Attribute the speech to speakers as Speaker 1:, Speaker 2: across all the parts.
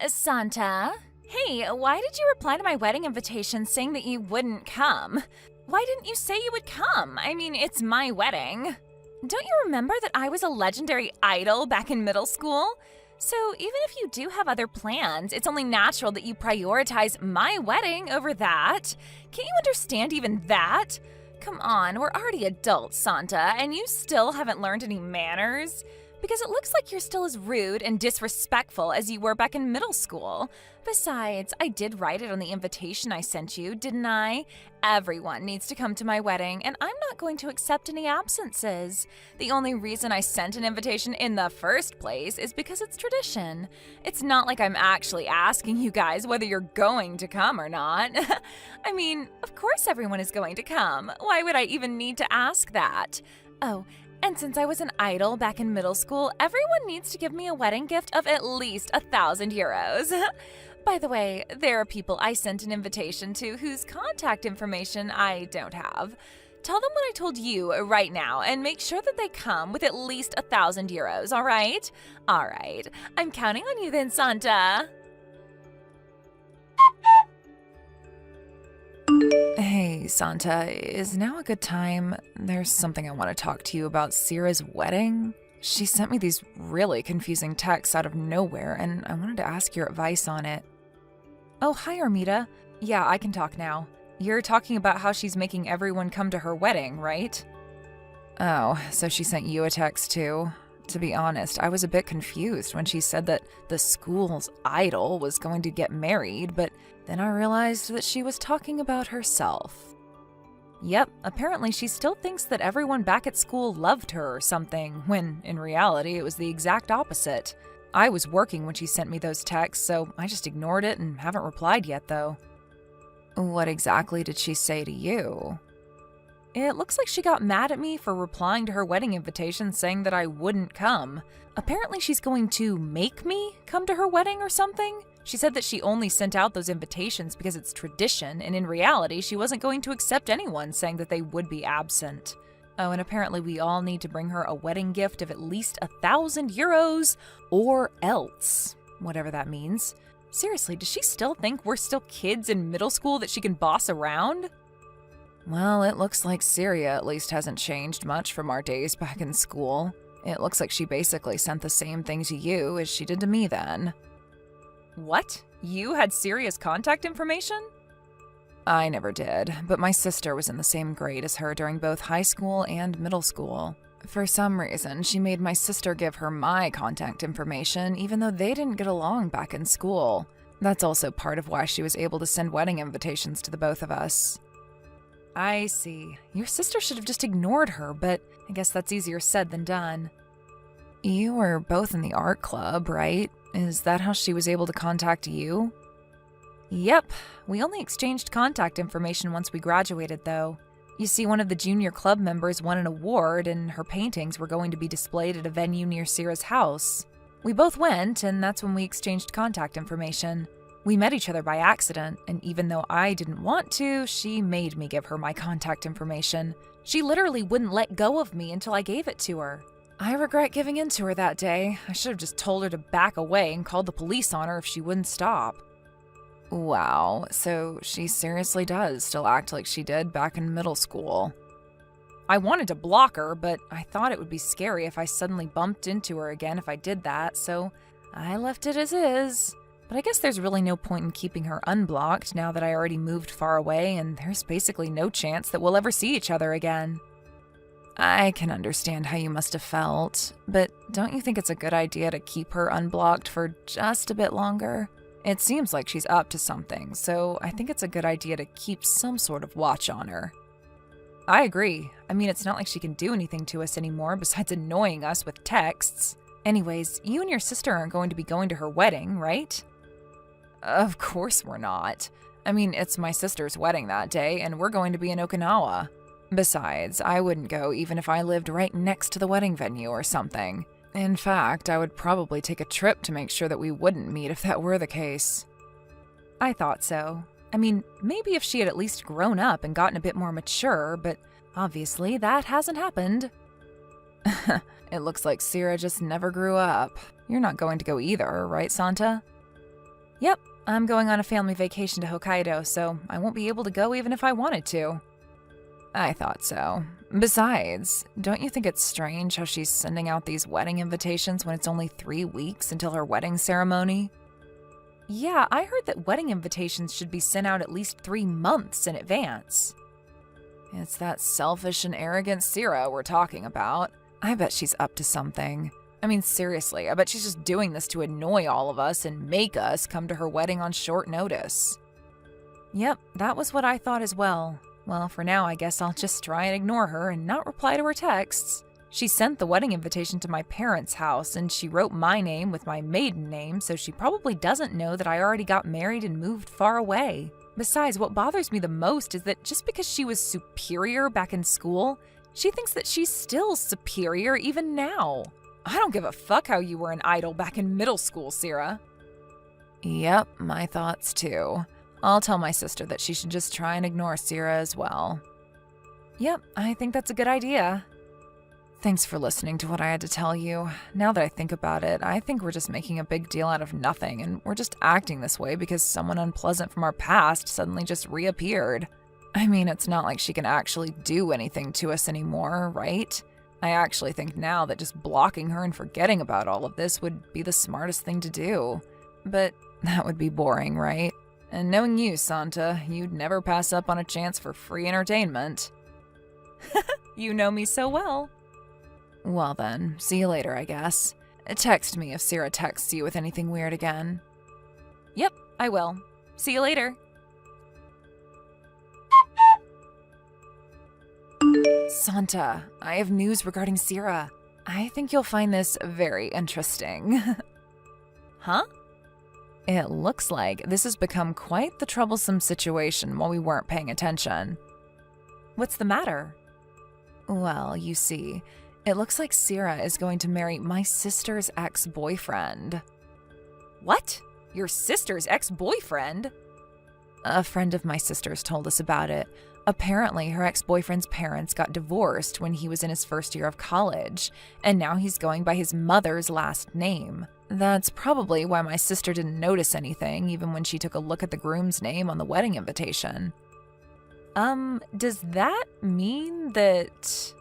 Speaker 1: Santa? Hey, why did you reply to my wedding invitation saying that you wouldn't come? Why didn't you say you would come? I mean, it's my wedding. Don't you remember that I was a legendary idol back in middle school? So even if you do have other plans, it's only natural that you prioritize my wedding over that. Can't you understand even that? Come on, we're already adults, Santa, and you still haven't learned any manners? Because it looks like you're still as rude and disrespectful as you were back in middle school. Besides, I did write it on the invitation I sent you, didn't I? Everyone needs to come to my wedding, and I'm not going to accept any absences. The only reason I sent an invitation in the first place is because it's tradition. It's not like I'm actually asking you guys whether you're going to come or not. I mean, of course everyone is going to come. Why would I even need to ask that? Oh, and since I was an idol back in middle school, everyone needs to give me a wedding gift of at least 1,000 euros. By the way, there are people I sent an invitation to whose contact information I don't have. Tell them what I told you right now and make sure that they come with at least 1,000 euros, all right? All right. I'm counting on you then, Santa. Hey, Santa, is now a good time? There's something I want to talk to you about Sierra's wedding. She sent me these really confusing texts out of nowhere, and I wanted to ask your advice on it. Oh, hi, Armida. Yeah, I can talk now. You're talking about how she's making everyone come to her wedding, right? Oh, so she sent you a text too? To be honest, I was a bit confused when she said that the school's idol was going to get married, but then I realized that she was talking about herself. Yep, apparently she still thinks that everyone back at school loved her or something, when in reality it was the exact opposite. I was working when she sent me those texts, so I just ignored it and haven't replied yet, though. What exactly did she say to you? It looks like she got mad at me for replying to her wedding invitation saying that I wouldn't come. Apparently she's going to make me come to her wedding or something. She said that she only sent out those invitations because it's tradition, and in reality she wasn't going to accept anyone saying that they would be absent. Oh, and apparently we all need to bring her a wedding gift of at least 1,000 euros, or else, whatever that means. Seriously, does she still think we're still kids in middle school that she can boss around? Well, it looks like Syria at least hasn't changed much from our days back in school. It looks like she basically sent the same thing to you as she did to me then. What? You had Syria's contact information? I never did, but my sister was in the same grade as her during both high school and middle school. For some reason, she made my sister give her my contact information, even though they didn't get along back in school. That's also part of why she was able to send wedding invitations to the both of us. I see. Your sister should have just ignored her, but I guess that's easier said than done. You were both in the art club, right? Is that how she was able to contact you? Yep. We only exchanged contact information once we graduated, though. You see, one of the junior club members won an award, and her paintings were going to be displayed at a venue near Sierra's house. We both went, and that's when we exchanged contact information. We met each other by accident, and even though I didn't want to, she made me give her my contact information. She literally wouldn't let go of me until I gave it to her. I regret giving in to her that day. I should have just told her to back away and called the police on her if she wouldn't stop. Wow, so she seriously does still act like she did back in middle school. I wanted to block her, but I thought it would be scary if I suddenly bumped into her again if I did that, so I left it as is. But I guess there's really no point in keeping her unblocked now that I already moved far away and there's basically no chance that we'll ever see each other again. I can understand how you must have felt, but don't you think it's a good idea to keep her unblocked for just a bit longer? It seems like she's up to something, so I think it's a good idea to keep some sort of watch on her. I agree. I mean, it's not like she can do anything to us anymore besides annoying us with texts. Anyways, you and your sister aren't going to be going to her wedding, right? Of course we're not. I mean, it's my sister's wedding that day, and we're going to be in Okinawa. Besides, I wouldn't go even if I lived right next to the wedding venue or something. In fact, I would probably take a trip to make sure that we wouldn't meet if that were the case. I thought so. I mean, maybe if she had at least grown up and gotten a bit more mature, but obviously that hasn't happened. It looks like Sierra just never grew up. You're not going to go either, right, Santa? Yep, I'm going on a family vacation to Hokkaido, so I won't be able to go even if I wanted to. I thought so. Besides, don't you think it's strange how she's sending out these wedding invitations when it's only 3 weeks until her wedding ceremony? Yeah, I heard that wedding invitations should be sent out at least 3 months in advance. It's that selfish and arrogant Sierra we're talking about. I bet she's up to something. I mean, seriously, I bet she's just doing this to annoy all of us and make us come to her wedding on short notice. Yep, that was what I thought as well. Well, for now, I guess I'll just try and ignore her and not reply to her texts. She sent the wedding invitation to my parents' house, and she wrote my name with my maiden name, so she probably doesn't know that I already got married and moved far away. Besides, what bothers me the most is that just because she was superior back in school, she thinks that she's still superior even now. I don't give a fuck how you were an idol back in middle school, Sierra. Yep, my thoughts too. I'll tell my sister that she should just try and ignore Sierra as well. Yep, I think that's a good idea. Thanks for listening to what I had to tell you. Now that I think about it, I think we're just making a big deal out of nothing, and we're just acting this way because someone unpleasant from our past suddenly just reappeared. I mean, it's not like she can actually do anything to us anymore, right? I actually think now that just blocking her and forgetting about all of this would be the smartest thing to do. But that would be boring, right? And knowing you, Santa, you'd never pass up on a chance for free entertainment. You know me so well. Well then, see you later, I guess. Text me if Sierra texts you with anything weird again. Yep, I will. See you later. Santa, I have news regarding Sierra. I think you'll find this very interesting. Huh? It looks like this has become quite the troublesome situation while we weren't paying attention. What's the matter? Well, you see, it looks like Sierra is going to marry my sister's ex-boyfriend. What? Your sister's ex-boyfriend? A friend of my sister's told us about it. Apparently, her ex-boyfriend's parents got divorced when he was in his first year of college, and now he's going by his mother's last name. That's probably why my sister didn't notice anything, even when she took a look at the groom's name on the wedding invitation. Does that mean that...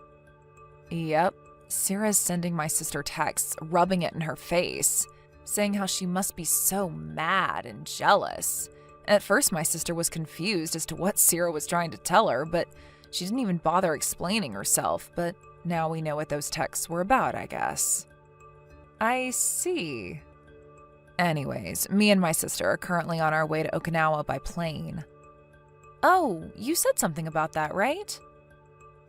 Speaker 1: Yep, Sierra's sending my sister texts, rubbing it in her face, saying how she must be so mad and jealous. At first, my sister was confused as to what Sierra was trying to tell her, but she didn't even bother explaining herself, but now we know what those texts were about, I guess. I see. Anyways, me and my sister are currently on our way to Okinawa by plane. Oh, you said something about that, right?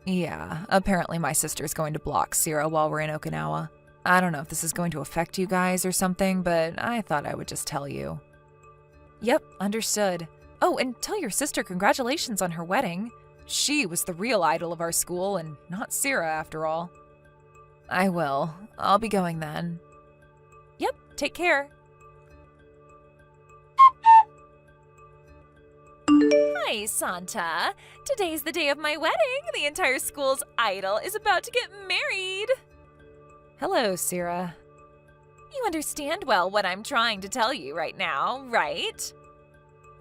Speaker 1: Yeah, apparently my sister's going to block Sierra while we're in Okinawa. I don't know if this is going to affect you guys or something, but I thought I would just tell you. Yep, understood. Oh, and tell your sister congratulations on her wedding. She was the real idol of our school and not Sierra after all. I will. I'll be going then. Yep, take care. Hi, Santa. Today's the day of my wedding. The entire school's idol is about to get married. Hello, Sierra. You understand well what I'm trying to tell you right now, right?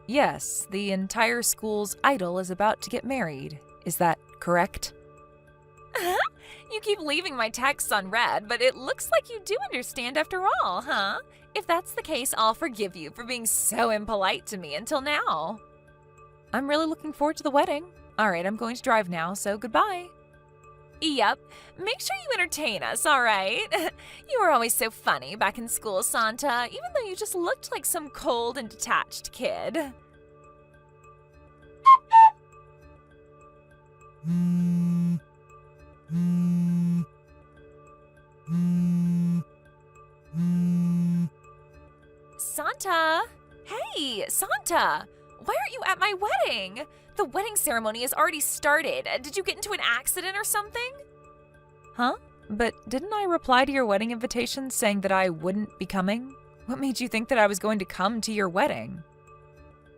Speaker 1: Yes, the entire school's idol is about to get married. Is that correct? You keep leaving my texts unread, but it looks like you do understand after all, huh? If that's the case, I'll forgive you for being so impolite to me until now. I'm really looking forward to the wedding. All right, I'm going to drive now, so goodbye. Yep, make sure you entertain us, all right? You were always so funny back in school, Santa, even though you just looked like some cold and detached kid. Santa? Hey, Santa! Why aren't you at my wedding? The wedding ceremony has already started. Did you get into an accident or something? Huh? But didn't I reply to your wedding invitation saying that I wouldn't be coming? What made you think that I was going to come to your wedding?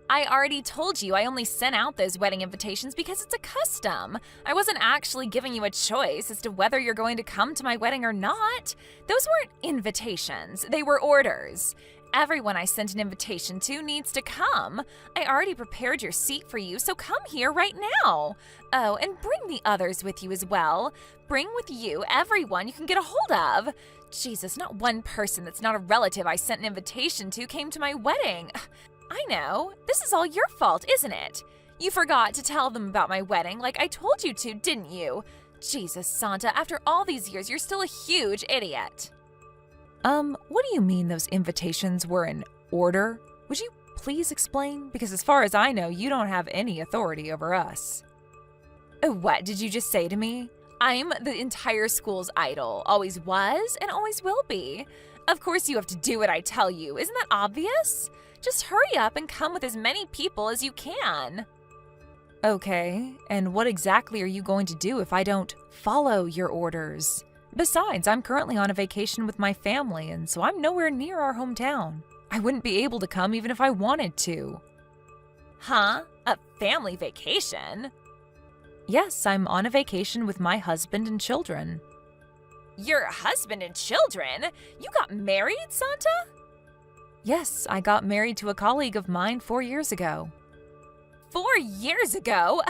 Speaker 1: I already told you I only sent out those wedding invitations because it's a custom. I wasn't actually giving you a choice as to whether you're going to come to my wedding or not. Those weren't invitations, they were orders. Everyone I sent an invitation to needs to come. I already prepared your seat for you, so come here right now. Oh, and bring the others with you as well. Bring with you everyone you can get a hold of. Jesus, not one person that's not a relative I sent an invitation to came to my wedding. I know. This is all your fault, isn't it? You forgot to tell them about my wedding like I told you to, didn't you? Jesus, Santa, after all these years, you're still a huge idiot. What do you mean those invitations were in order? Would you please explain? Because as far as I know, you don't have any authority over us. What did you just say to me? I'm the entire school's idol. Always was and always will be. Of course you have to do what I tell you. Isn't that obvious? Just hurry up and come with as many people as you can. Okay, and what exactly are you going to do if I don't follow your orders? Besides, I'm currently on a vacation with my family, and so I'm nowhere near our hometown. I wouldn't be able to come even if I wanted to. Huh? A family vacation? Yes, I'm on a vacation with my husband and children. Your husband and children? You got married, Santa? Yes, I got married to a colleague of mine 4 years ago. 4 years ago?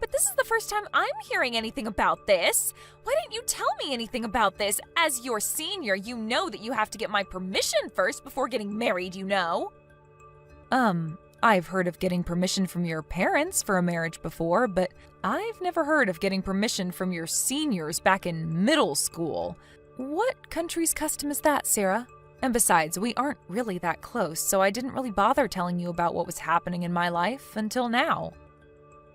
Speaker 1: But this is the first time I'm hearing anything about this. Why didn't you tell me anything about this? As your senior, you know that you have to get my permission first before getting married, you know? I've heard of getting permission from your parents for a marriage before, but I've never heard of getting permission from your seniors back in middle school. What country's custom is that, Sarah? And besides, we aren't really that close, so I didn't really bother telling you about what was happening in my life until now.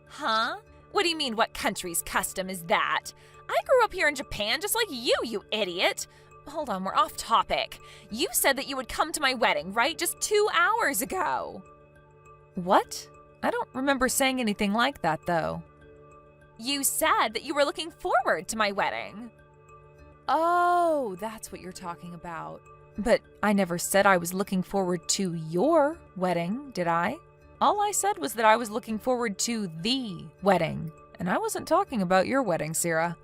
Speaker 1: Huh? What do you mean, what country's custom is that? I grew up here in Japan just like you idiot. Hold on, we're off topic. You said that you would come to my wedding, right? Just 2 hours ago. What? I don't remember saying anything like that, though. You said that you were looking forward to my wedding. Oh, that's what you're talking about. But I never said I was looking forward to your wedding, did I? All I said was that I was looking forward to the wedding, and I wasn't talking about your wedding, Sarah.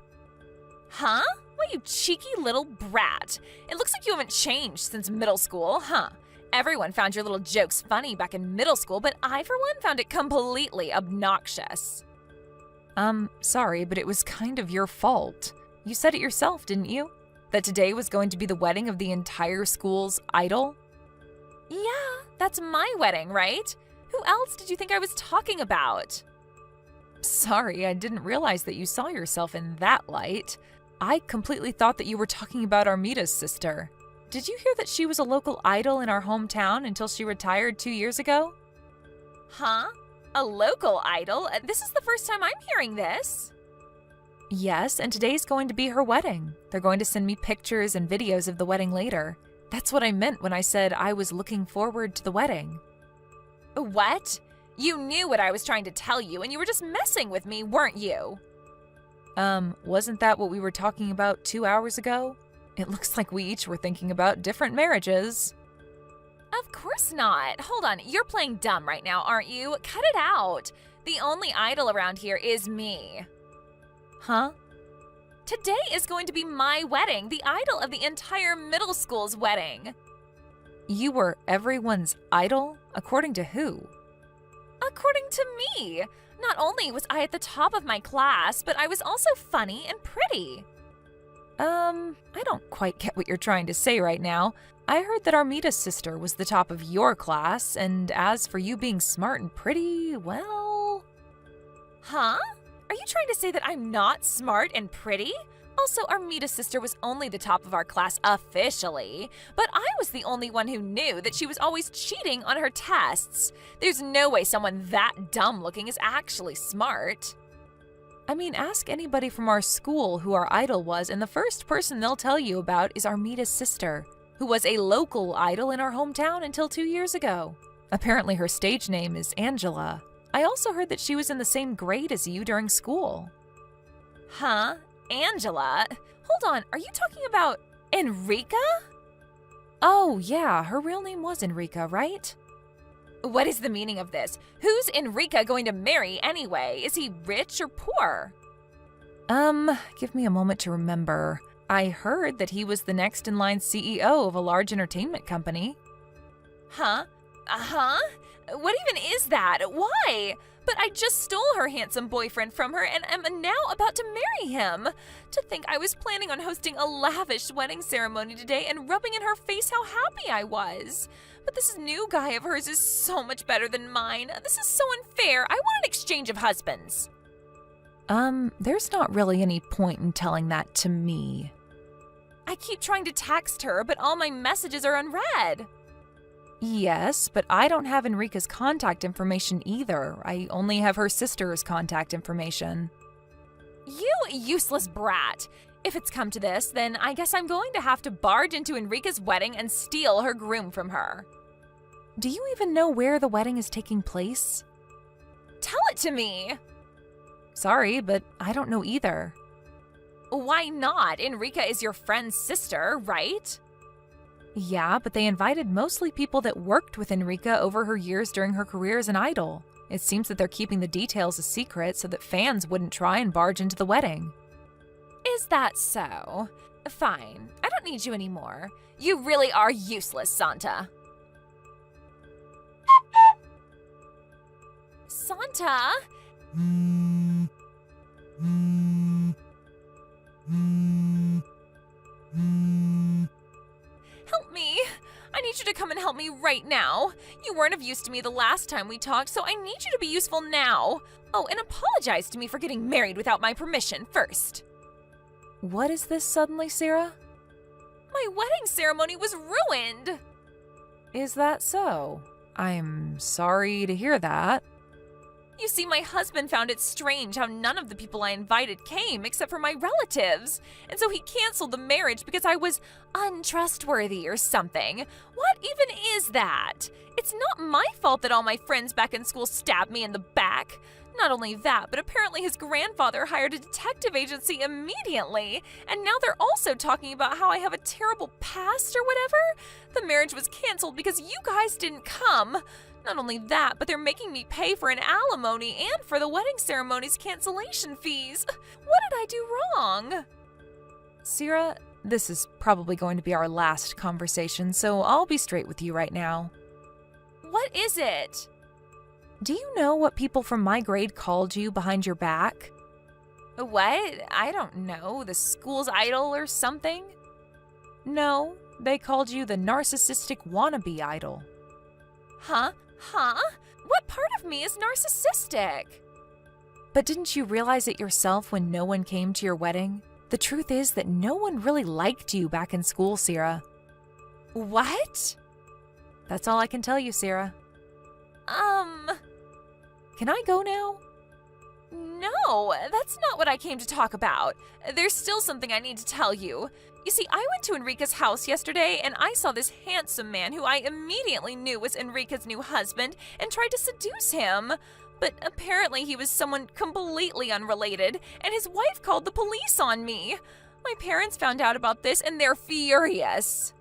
Speaker 1: Huh? What, you cheeky little brat. It looks like you haven't changed since middle school, huh? Everyone found your little jokes funny back in middle school, but I, for one, found it completely obnoxious. Sorry, but it was kind of your fault. You said it yourself, didn't you? That today was going to be the wedding of the entire school's idol? Yeah, that's my wedding, right? Who else did you think I was talking about? Sorry, I didn't realize that you saw yourself in that light. I completely thought that you were talking about Armita's sister. Did you hear that she was a local idol in our hometown until she retired 2 years ago? Huh? A local idol? This is the first time I'm hearing this. Yes, and today's going to be her wedding. They're going to send me pictures and videos of the wedding later. That's what I meant when I said I was looking forward to the wedding. What? You knew what I was trying to tell you, and you were just messing with me, weren't you? Wasn't that what we were talking about 2 hours ago? It looks like we each were thinking about different marriages. Of course not. Hold on, you're playing dumb right now, aren't you? Cut it out. The only idol around here is me. Huh? Today is going to be my wedding, the idol of the entire middle school's wedding. You were everyone's idol? According to who? According to me. Not only was I at the top of my class, but I was also funny and pretty. I don't quite get what you're trying to say right now. I heard that Armita's sister was the top of your class, and as for you being smart and pretty, well... Huh? Are you trying to say that I'm not smart and pretty? Also, Armita's sister was only the top of our class officially, but I was the only one who knew that she was always cheating on her tests. There's no way someone that dumb-looking is actually smart. I mean, ask anybody from our school who our idol was, and the first person they'll tell you about is Armita's sister, who was a local idol in our hometown until 2 years ago. Apparently her stage name is Angela. I also heard that she was in the same grade as you during school. Huh? Angela? Hold on, are you talking about Enrica? Oh, yeah, her real name was Enrica, right? What is the meaning of this? Who's Enrica going to marry anyway? Is he rich or poor? Give me a moment to remember. I heard that he was the next in line CEO of a large entertainment company. Huh? Uh-huh? What even is that? Why? But I just stole her handsome boyfriend from her and am now about to marry him. To think I was planning on hosting a lavish wedding ceremony today and rubbing in her face how happy I was. But this new guy of hers is so much better than mine. This is so unfair. I want an exchange of husbands. There's not really any point in telling that to me. I keep trying to text her, but all my messages are unread. Yes, but I don't have Enrica's contact information either. I only have her sister's contact information. You useless brat! If it's come to this, then I guess I'm going to have to barge into Enrica's wedding and steal her groom from her. Do you even know where the wedding is taking place? Tell it to me! Sorry, but I don't know either. Why not? Enrica is your friend's sister, right? Yeah, but they invited mostly people that worked with Enrica over her years during her career as an idol. It seems that they're keeping the details a secret so that fans wouldn't try and barge into the wedding. Is that so? Fine. I don't need you anymore. You really are useless, Santa. Santa? Help me. I need you to come and help me right now. You weren't of use to me the last time we talked, so I need you to be useful now. Oh, and apologize to me for getting married without my permission first. What is this suddenly, Sarah? My wedding ceremony was ruined. Is that so? I'm sorry to hear that. You see, my husband found it strange how none of the people I invited came except for my relatives. And so he canceled the marriage because I was untrustworthy or something. What even is that? It's not my fault that all my friends back in school stabbed me in the back. Not only that, but apparently his grandfather hired a detective agency immediately. And now they're also talking about how I have a terrible past or whatever. The marriage was canceled because you guys didn't come. Not only that, but they're making me pay for an alimony and for the wedding ceremony's cancellation fees. What did I do wrong? Sarah, this is probably going to be our last conversation, so I'll be straight with you right now. What is it? Do you know what people from my grade called you behind your back? What? I don't know. The school's idol or something? No, they called you the narcissistic wannabe idol. Huh? What part of me is narcissistic? But didn't you realize it yourself when no one came to your wedding? The truth is that no one really liked you back in school, Sarah. What? That's all I can tell you, Sarah. Can I go now? No, that's not what I came to talk about. There's still something I need to tell you. You see, I went to Enrica's house yesterday and I saw this handsome man who I immediately knew was Enrica's new husband and tried to seduce him. But apparently he was someone completely unrelated and his wife called the police on me. My parents found out about this and they're furious.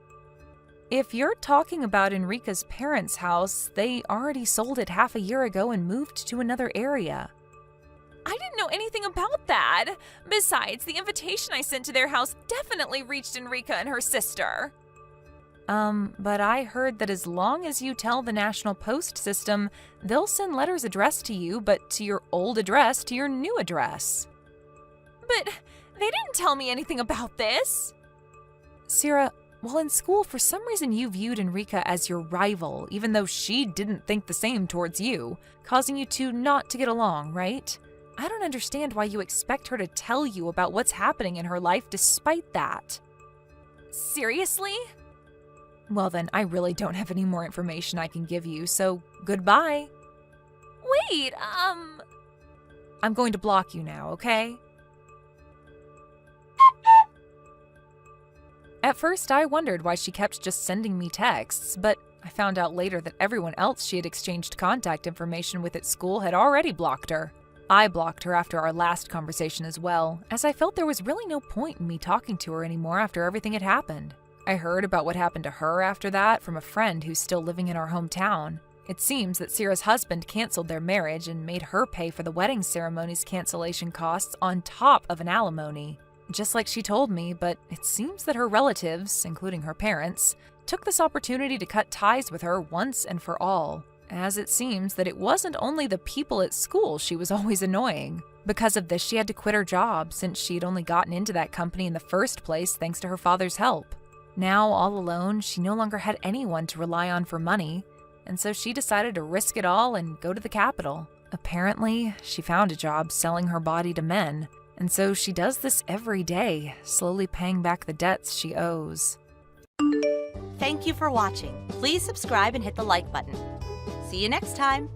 Speaker 1: If you're talking about Enrica's parents' house, they already sold it half a year ago and moved to another area. I didn't know anything about that. Besides, the invitation I sent to their house definitely reached Enrica and her sister. But I heard that as long as you tell the National Post system, they'll send letters addressed to you, but to your old address to your new address. But they didn't tell me anything about this. Sarah, while in school, for some reason you viewed Enrica as your rival, even though she didn't think the same towards you, causing you two not to get along, right? I don't understand why you expect her to tell you about what's happening in her life despite that. Seriously? Well then, I really don't have any more information I can give you, so goodbye. Wait, I'm going to block you now, okay? At first, I wondered why she kept just sending me texts, but I found out later that everyone else she had exchanged contact information with at school had already blocked her. I blocked her after our last conversation as well, as I felt there was really no point in me talking to her anymore after everything had happened. I heard about what happened to her after that from a friend who's still living in our hometown. It seems that Sarah's husband canceled their marriage and made her pay for the wedding ceremony's cancellation costs on top of an alimony. Just like she told me, but it seems that her relatives, including her parents, took this opportunity to cut ties with her once and for all, as it seems that it wasn't only the people at school she was always annoying. Because of this, she had to quit her job since she'd only gotten into that company in the first place thanks to her father's help. Now, all alone, she no longer had anyone to rely on for money, and so she decided to risk it all and go to the capital. Apparently, she found a job selling her body to men, and so she does this every day, slowly paying back the debts she owes.
Speaker 2: Thank you for watching. Please subscribe and hit the like button. See you next time.